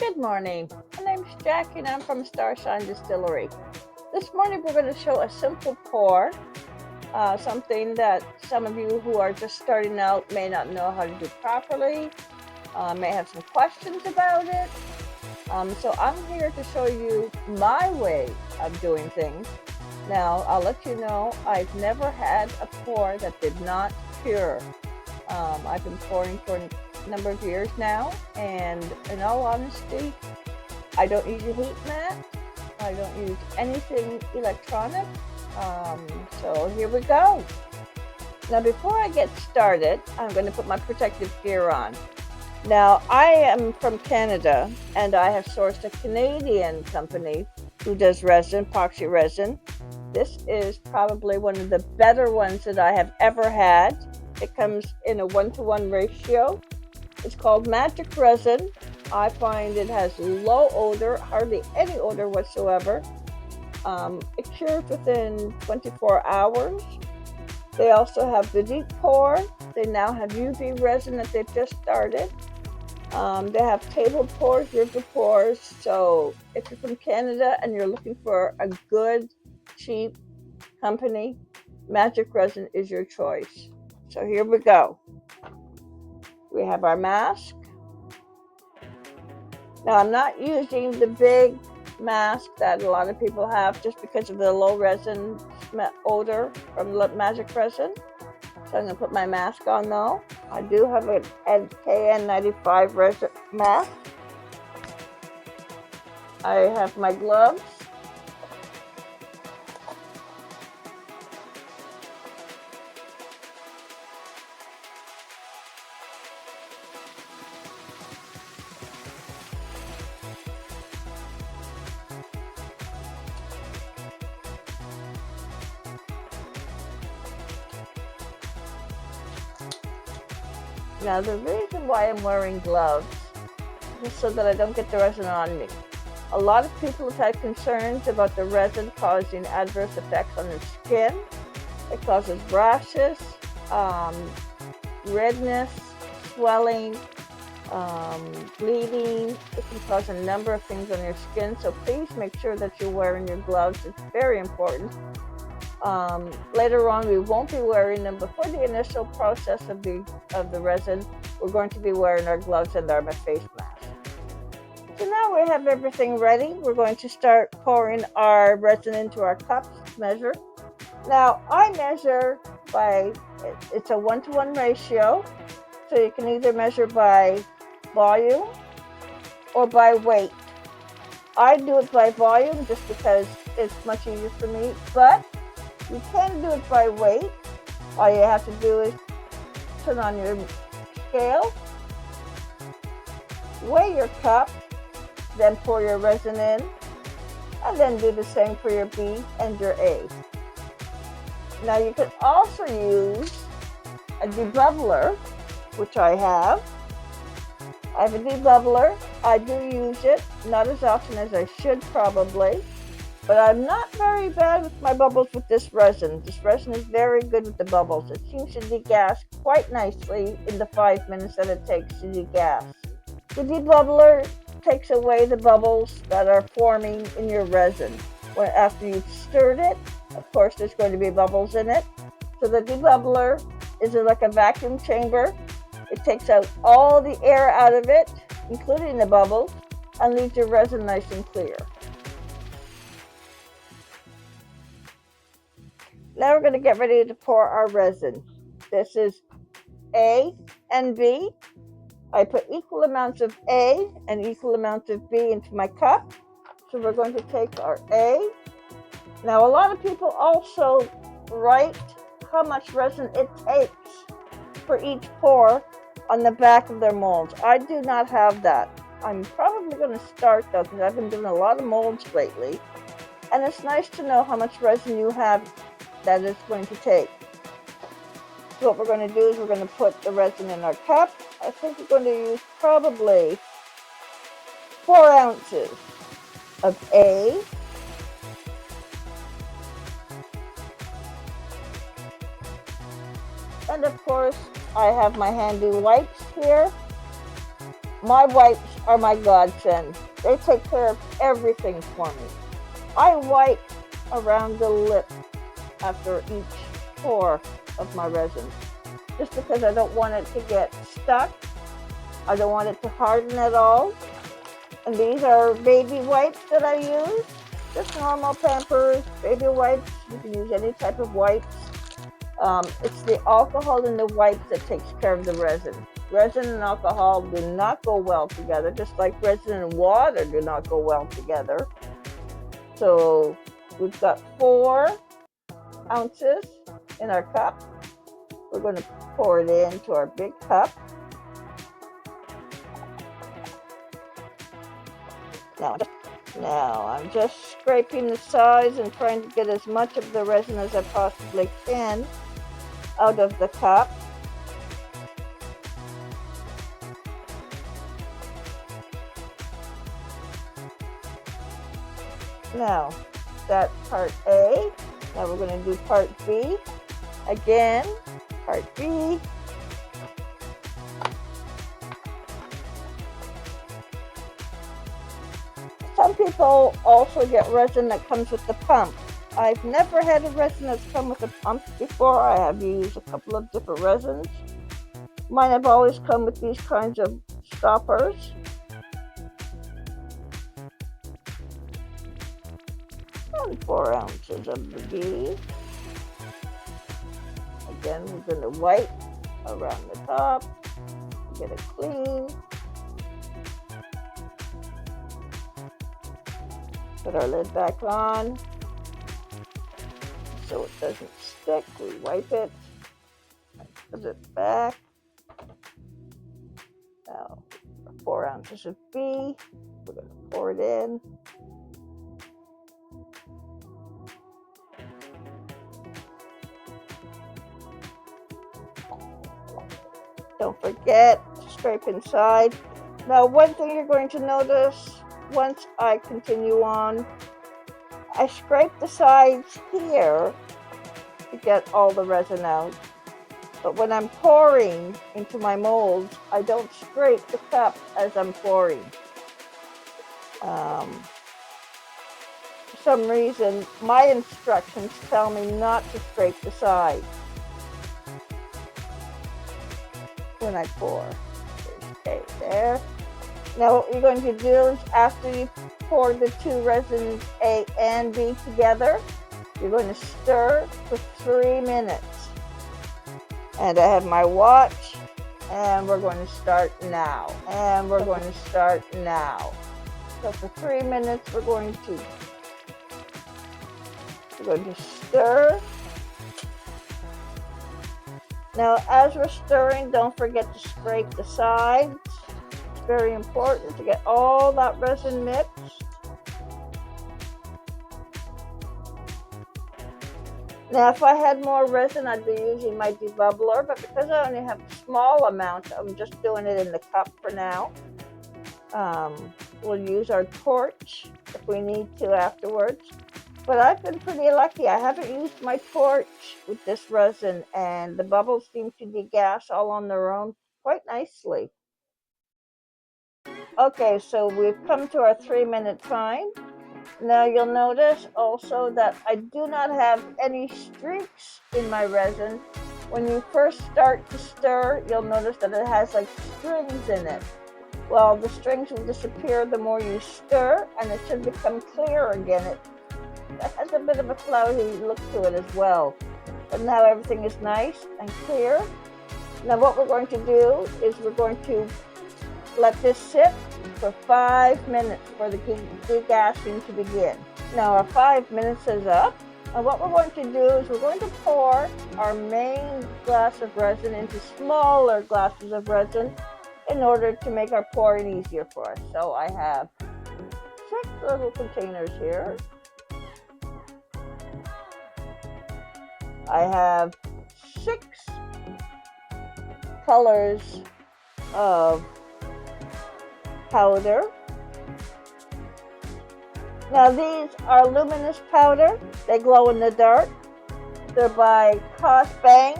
Good morning. My name's Jackie and I'm from Starshine Distillery. This morning we're going to show a simple pour, something that some of you who are just starting out may not know how to do properly, may have some questions about it. So I'm here to show you my way of doing things. Now I'll let you know I've never had a pour that did not cure. I've been pouring for a number of years now, and in all honesty, I don't use a heat mat. I don't use anything electronic. So here we go. Now before I get started, I'm going to put my protective gear on. Now I am from Canada, and I have sourced a Canadian company who does resin, epoxy resin. This is probably one of the better ones that I have ever had. It comes in a 1-to-1 ratio. It's called Magic Resin. I find it has low odor, hardly any odor whatsoever. It cures within 24 hours. They also have the deep pour. They now have UV resin that they've just started. They have table pours, river pours. So if you're from Canada and you're looking for a good, cheap company, Magic Resin is your choice. So here we go. We have our mask. Now I'm not using the big mask that a lot of people have just because of the low resin odor from Magic Resin. So I'm going to put my mask on though. I do have an KN95 resin mask. I have my gloves. Now the reason why I'm wearing gloves is so that I don't get the resin on me. A lot of people have had concerns about the resin causing adverse effects on their skin. It causes rashes, redness, swelling, bleeding. It can cause a number of things on your skin. So please make sure that you're wearing your gloves. It's very important. Later on, we won't be wearing them, but for the initial process of the resin, we're going to be wearing our gloves and our face mask. So now we have everything ready. We're going to start pouring our resin into our cups, measure. Now I measure by, it's a 1-to-1 ratio, so you can either measure by volume or by weight. I do it by volume just because it's much easier for me, but you can do it by weight. All you have to do is turn on your scale, weigh your cup, then pour your resin in, and then do the same for your B and your A. Now you can also use a debubbler, which I have. I have a debubbler. I do use it, not as often as I should probably. But I'm not very bad with my bubbles with this resin. This resin is very good with the bubbles. It seems to degas quite nicely in the 5 minutes that it takes to degas. The debubbler takes away the bubbles that are forming in your resin. After you've stirred it, of course there's going to be bubbles in it. So the debubbler is like a vacuum chamber. It takes out all the air out of it, including the bubbles, and leaves your resin nice and clear. Now we're going to get ready to pour our resin. This is A and B. I put equal amounts of A and equal amounts of B into my cup. So we're going to take our A. Now a lot of people also write how much resin it takes for each pour on the back of their molds. I do not have that. I'm probably going to start though, because I've been doing a lot of molds lately. And it's nice to know how much resin you have that it's going to take. So what we're going to do is we're going to put the resin in our cup. I think we're going to use probably 4 ounces of A. And of course, I have my handy wipes here. My wipes are my godsend. They take care of everything for me. I wipe around the lip after each pour of my resin, just because I don't want it to get stuck. I don't want it to harden at all. And these are baby wipes that I use. Just normal Pampers, baby wipes. You can use any type of wipes. It's the alcohol in the wipes that takes care of the resin. Resin and alcohol do not go well together, just like resin and water do not go well together. So we've got 4 ounces in our cup. We're going to pour it into our big cup. Now I'm just scraping the sides and trying to get as much of the resin as I possibly can out of the cup. Now that's part A. Now we're going to do part B. Again, part B. Some people also get resin that comes with the pump. I've never had a resin that's come with a pump before. I have used a couple of different resins. Mine have always come with these kinds of stoppers. And 4 ounces of the B. Again, we're going to wipe around the top, get it clean. Put our lid back on so it doesn't stick. We wipe it, put it back. Now, 4 ounces of B, we're going to pour it in. Don't forget to scrape inside. Now, one thing you're going to notice once I continue on, I scrape the sides here to get all the resin out. But when I'm pouring into my molds, I don't scrape the cup as I'm pouring. For some reason, my instructions tell me not to scrape the sides when I pour. Okay, there. Now what you're going to do is after you pour the 2 resins A and B together, you're going to stir for 3 minutes. And I have my watch, and we're going to start now. And we're going to start now. So for 3 minutes, we're going to stir. Now, as we're stirring, don't forget to scrape the sides. It's very important to get all that resin mixed. Now, if I had more resin, I'd be using my debubbler, but because I only have a small amount, I'm just doing it in the cup for now. We'll use our torch if we need to afterwards. But I've been pretty lucky. I haven't used my torch with this resin, and the bubbles seem to degas all on their own quite nicely. Okay, so we've come to our 3-minute time. Now you'll notice also that I do not have any streaks in my resin. When you first start to stir, you'll notice that it has like strings in it. Well, the strings will disappear the more you stir, and it should become clear again. It has a bit of a cloudy look to it as well. But now everything is nice and clear. Now what we're going to do is we're going to let this sit for 5 minutes for the degassing to begin. Now our 5 minutes is up, and what we're going to do is we're going to pour our main glass of resin into smaller glasses of resin in order to make our pouring easier for us. So I have 6 little containers here. I have 6 colors of powder. Now these are luminous powder. They glow in the dark. They're by Cost Bang.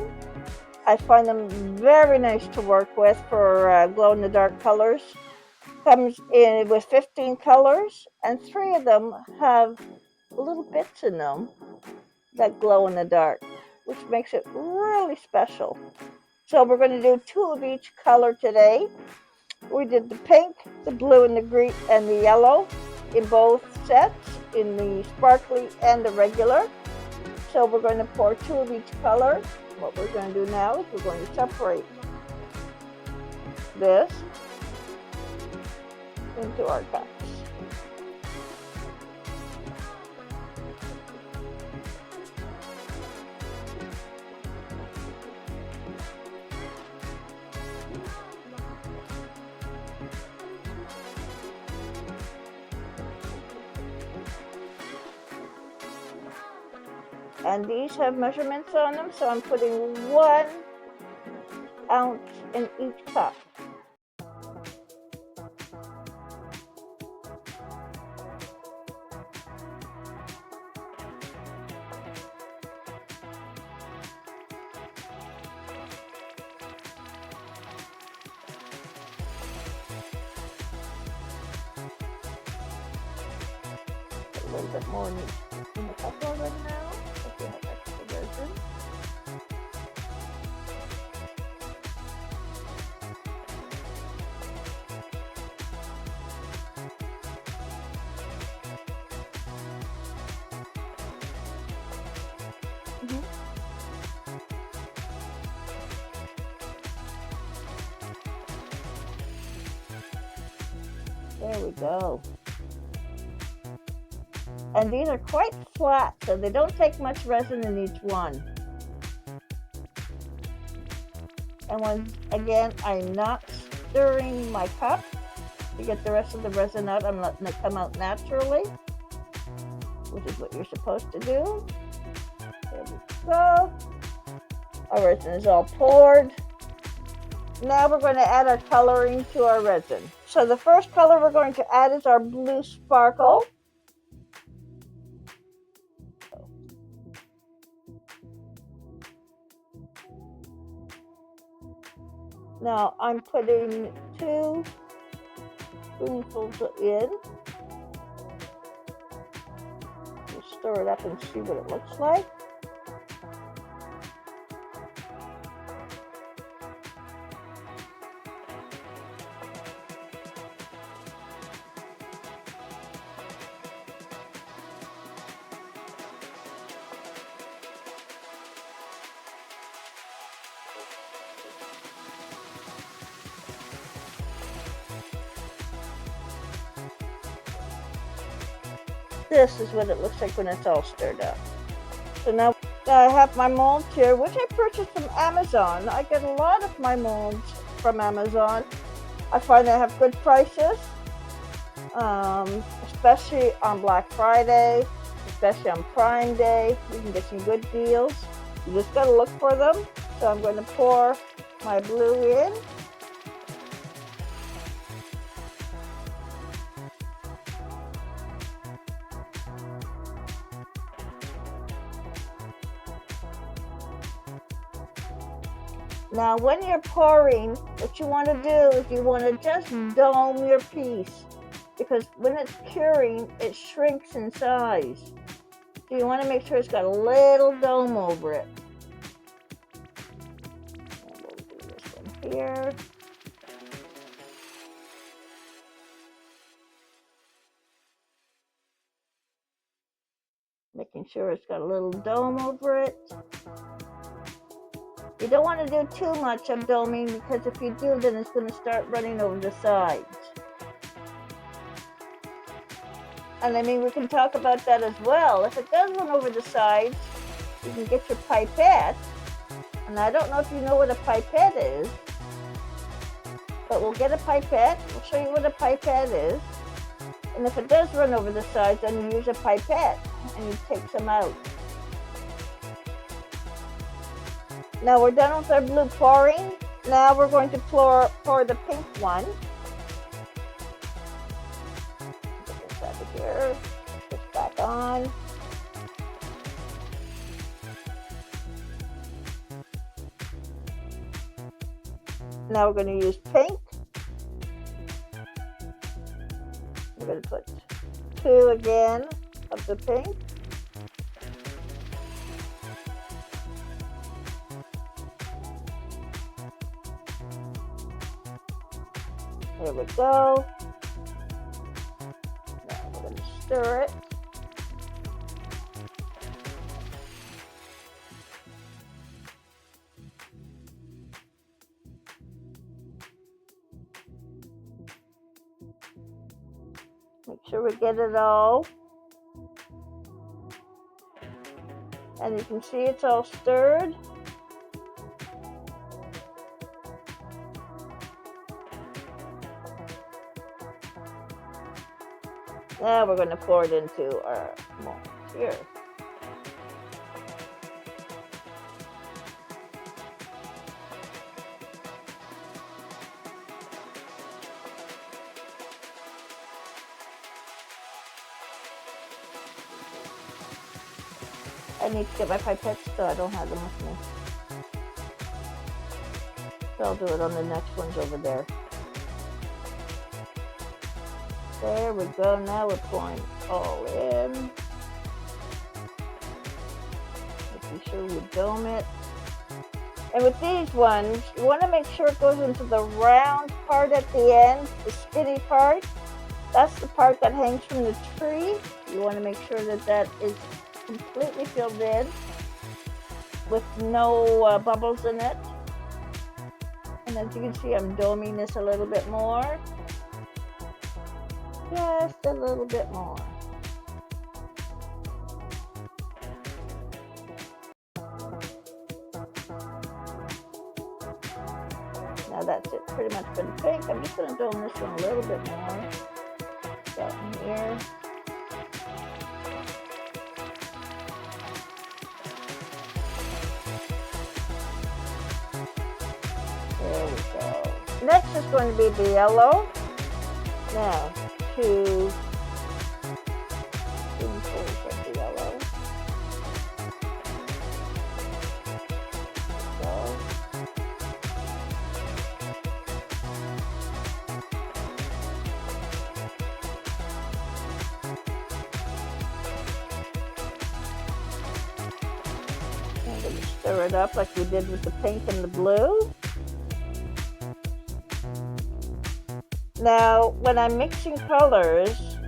I find them very nice to work with for glow in the dark colors. Comes in with 15 colors, and 3 of them have little bits in them that glow in the dark, which makes it really special. So we're going to do 2 of each color today. We did the pink, the blue, and the green, and the yellow in both sets, in the sparkly and the regular. So we're going to pour 2 of each color. What we're going to do now is we're going to separate this into our cups. And these have measurements on them, so I'm putting 1 ounce in each cup. A little bit more in the cup already now. If you have extra resin. There we go. And these are quite flat, so they don't take much resin in each one. And once again, I'm not stirring my cup to get the rest of the resin out. I'm letting it come out naturally, which is what you're supposed to do. There we go. Our resin is all poured. Now we're going to add our coloring to our resin. So the first color we're going to add is our blue sparkle. Now I'm putting 2 spoonfuls in. We'll stir it up and see what it looks like. This is what it looks like when it's all stirred up. So now I have my molds here, which I purchased from Amazon. I get a lot of my molds from Amazon. I find they have good prices, especially on Black Friday, especially on Prime Day. You can get some good deals. You just gotta look for them. So I'm going to pour my blue in. Now when you're pouring, what you want to do is you want to just dome your piece, because when it's curing, it shrinks in size. So you want to make sure it's got a little dome over it. And we'll do this one here. Making sure it's got a little dome over it. You don't want to do too much of doming, because if you do, then it's going to start running over the sides. And I mean, we can talk about that as well. If it does run over the sides, you can get your pipette. And I don't know if you know what a pipette is, but we'll get a pipette. We'll show you what a pipette is. And if it does run over the sides, then you use a pipette and you take some out. Now we're done with our blue pouring. Now we're going to pour the pink one. Put this out of here. Put this back on. Now we're going to use pink. We're going to put 2 again of the pink. There we go. Now we're going to stir it. Make sure we get it all. And you can see it's all stirred. Now we're going to pour it into our mold here. I need to get my pipettes, so I don't have them with me. So I'll do it on the next ones over there. There we go. Now we're pouring all in. Making sure we dome it. And with these ones, you want to make sure it goes into the round part at the end, the skinny part. That's the part that hangs from the tree. You want to make sure that that is completely filled in with no bubbles in it. And as you can see, I'm doming this a little bit more. Just a little bit more. Now that's it pretty much for the pink. I'm just going to dome this one a little bit more. Down here. There we go. Next is going to be the yellow. Now, 2 spoonfuls of the yellow. So, I'm going to stir it up like we did with the pink and the blue. Now, when I'm mixing colors,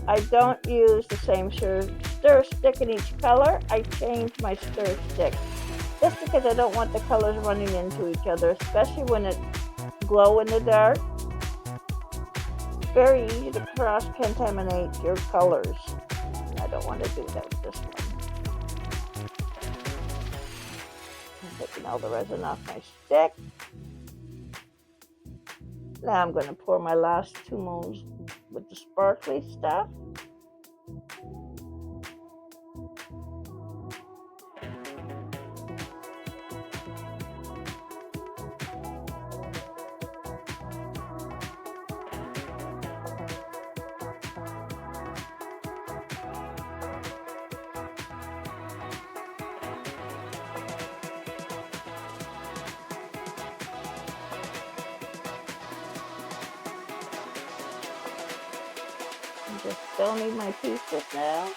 I don't use the same stir stick in each color. I change my stir stick just because I don't want the colors running into each other, especially when it glow in the dark. It's very easy to cross-contaminate your colors, and I don't want to do that with this one. I'm taking all the resin off my stick. Now I'm going to pour my last 2 molds with the sparkly stuff. Just don't need my pieces now.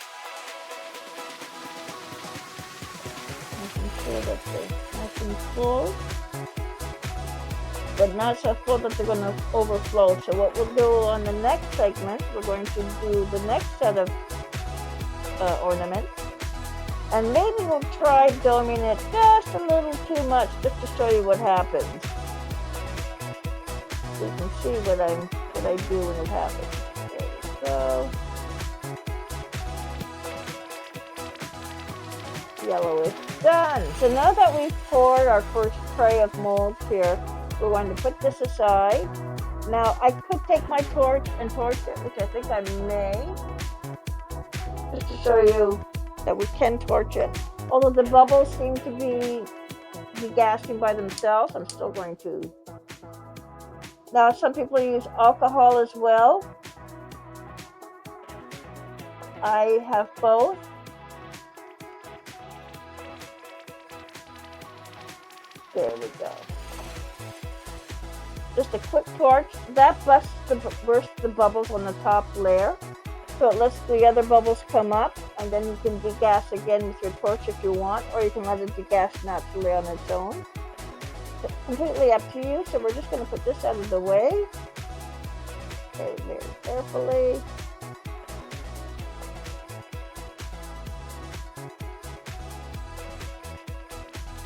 Making sure that they're nice and full, but not so full that they're going to overflow. So what we'll do on the next segment, we're going to do the next set of ornaments, and maybe we'll try doming it just a little too much, just to show you what happens. So you can see what I do when it happens. So, yellow is done. So now that we've poured our first tray of molds here, we're going to put this aside. Now I could take my torch and torch it, which I think I may, just to show you that we can torch it. Although the bubbles seem to be degassing by themselves, I'm still going to. Now some people use alcohol as well. I have both. There we go. Just a quick torch. That bursts the bubbles on the top layer. So it lets the other bubbles come up, and then you can degas again with your torch if you want, or you can let it degas naturally on its own. It's completely up to you. So we're just going to put this out of the way. Very, very carefully.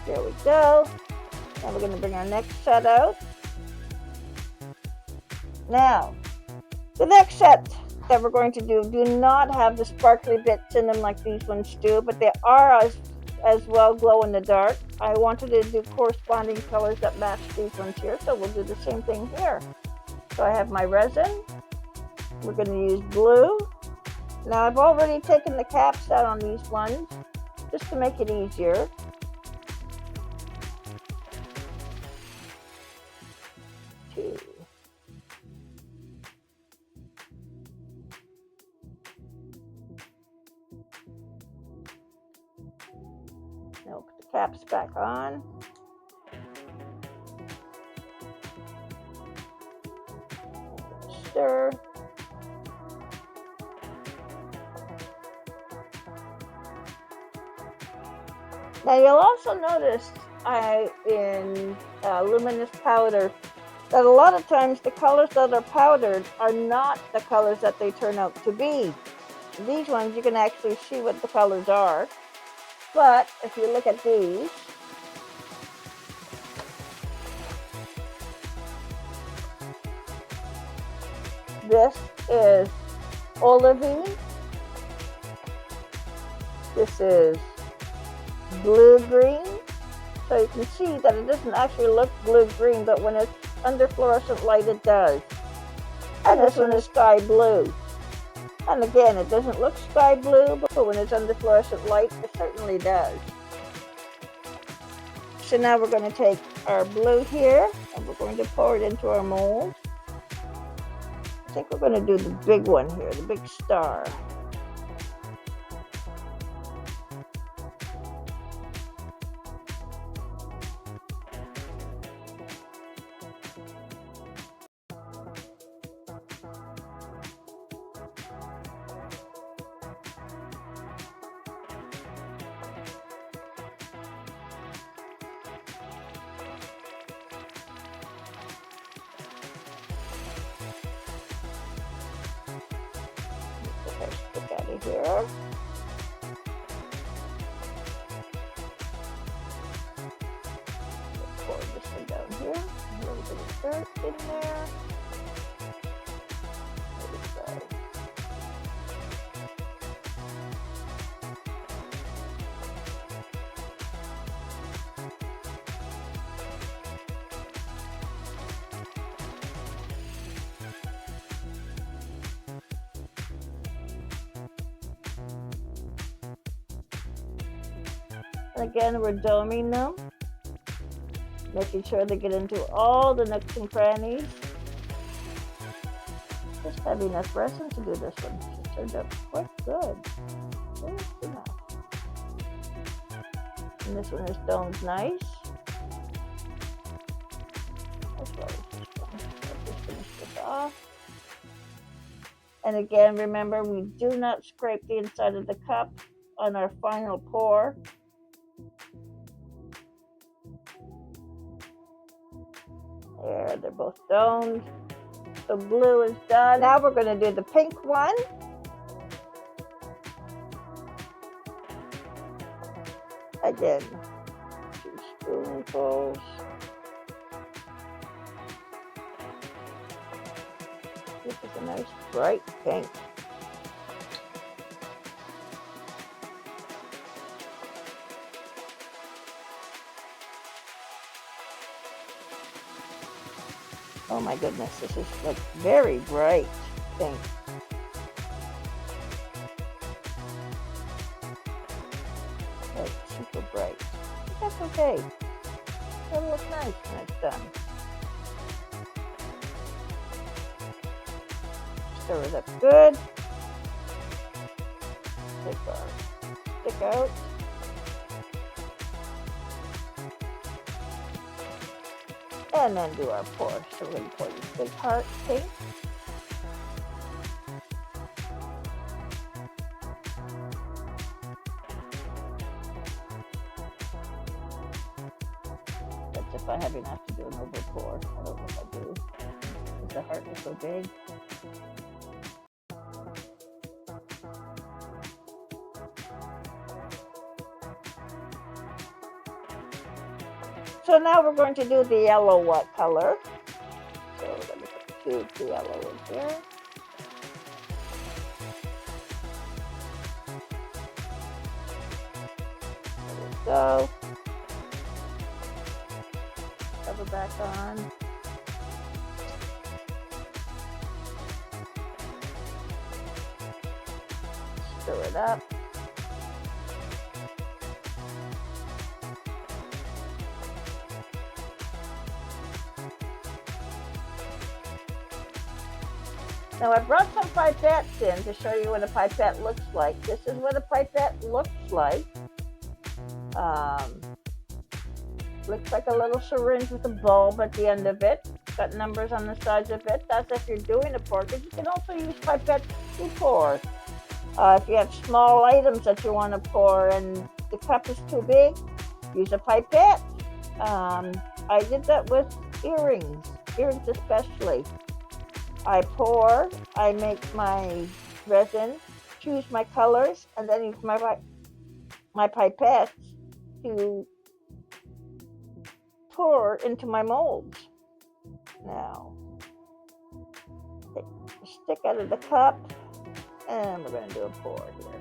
There we go. Now we're going to bring our next set out. Now, the next set that we're going to do not have the sparkly bits in them like these ones do, but they are as well glow in the dark. I wanted to do corresponding colors that match these ones here, so we'll do the same thing here. So I have my resin. We're going to use blue. Now I've already taken the caps out on these ones just to make it easier. Two. Now put the caps back on. Stir. Now you'll also notice in luminous powder that a lot of times the colors that are powdered are not the colors that they turn out to be. These ones you can actually see what the colors are, but if you look at these, this is olivine, this is blue-green, so you can see that it doesn't actually look blue-green, but when it's under fluorescent light it does. And this one is sky blue. And again, it doesn't look sky blue, but when it's under fluorescent light, it certainly does. So now we're going to take our blue here, and we're going to pour it into our mold. I think we're going to do the big one here, the big star. Stick out of here. Pour this one down here. A little bit of dirt in there. There we go. And again, we're doming them, making sure they get into all the nooks and crannies. Just have enough resin to do this one. It turned out quite good. Just enough. And this one is domed nice. As well as this one. I'll just finish this off. And again, remember, we do not scrape the inside of the cup on our final pour. There, they're both domed. The blue is done. Now we're going to do the pink one. Again, 2 spoonfuls. This is a nice bright pink. Oh my goodness, this is like very bright pink. Like super bright. But that's okay. It'll look nice when it's done. Stir it up good. Take our stick out. And then do our pour. So we're going to pour this big heart pink. That's if I have enough to do an over pour. I don't know if I do, because the heart is so big. So now we're going to do the yellow watercolor. So we're going to put the yellow in here. There we go. Cover back on. Stir it up. Now I brought some pipettes in to show you what a pipette looks like. This is what a pipette looks like. Looks like a little syringe with a bulb at the end of it. Got numbers on the sides of it. That's if you're doing a pour, because you can also use pipettes to pour. If you have small items that you want to pour and the cup is too big, use a pipette. I did that with earrings especially. I pour, I make my resin, choose my colors, and then use my pipettes to pour into my molds. Now, take the stick out of the cup, and we're going to do a pour here.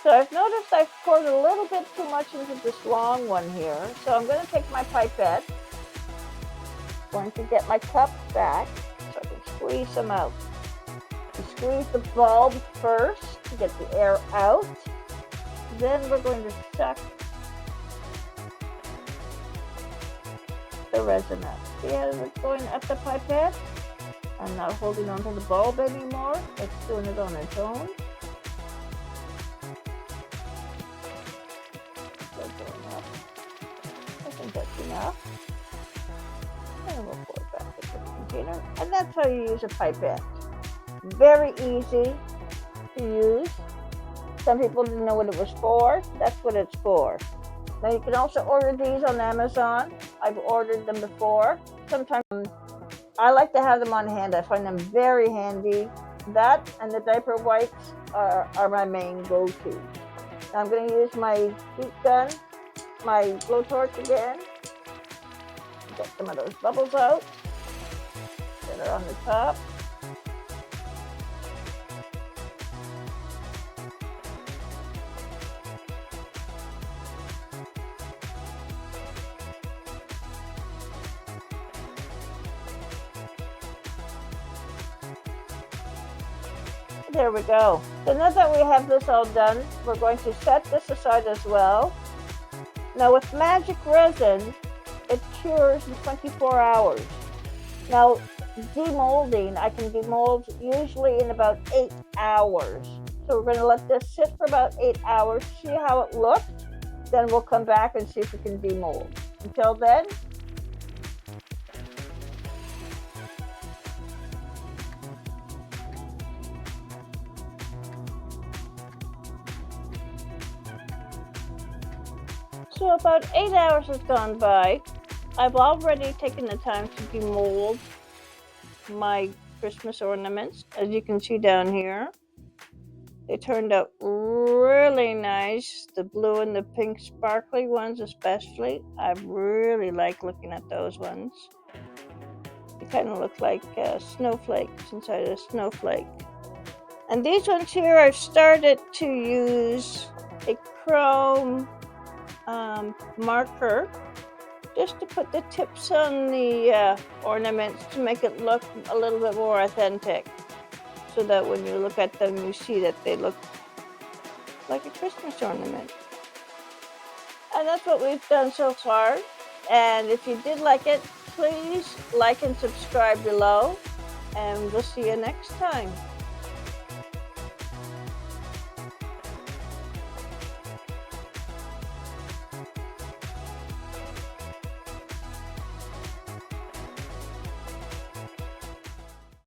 So I've noticed I've poured a little bit too much into this long one here. So I'm going to take my pipette, going to get my cup back so I can squeeze them out. You squeeze the bulb first to get the air out. Then we're going to suck the resin up. See how it's going up the pipette? I'm not holding onto the bulb anymore. It's doing it on its own. I think that's enough. And we'll pour it back into the container. And that's how you use a pipette. Very easy to use. Some people didn't know what it was for. That's what it's for. Now you can also order these on Amazon. I've ordered them before. Sometimes I like to have them on hand. I find them very handy. That and the diaper wipes are my main go-to. Now I'm going to use my heat gun, my blowtorch again. Get some of those bubbles out that are on the top. There we go. So now that we have this all done, we're going to set this aside as well. Now with magic resin, it cures in 24 hours. Now demolding, I can demold usually in about 8 hours. So we're going to let this sit for about 8 hours, see how it looks. Then we'll come back and see if we can demold. Until then, so about 8 hours has gone by. I've already taken the time to demold my Christmas ornaments, as you can see down here. They turned out really nice. The blue and the pink sparkly ones especially. I really like looking at those ones. They kind of look like snowflakes inside a snowflake. And these ones here, I've started to use a chrome marker just to put the tips on the ornaments to make it look a little bit more authentic, so that when you look at them you see that they look like a Christmas ornament. And that's what we've done so far. And if you did like it, please like and subscribe below. And we'll see you next time.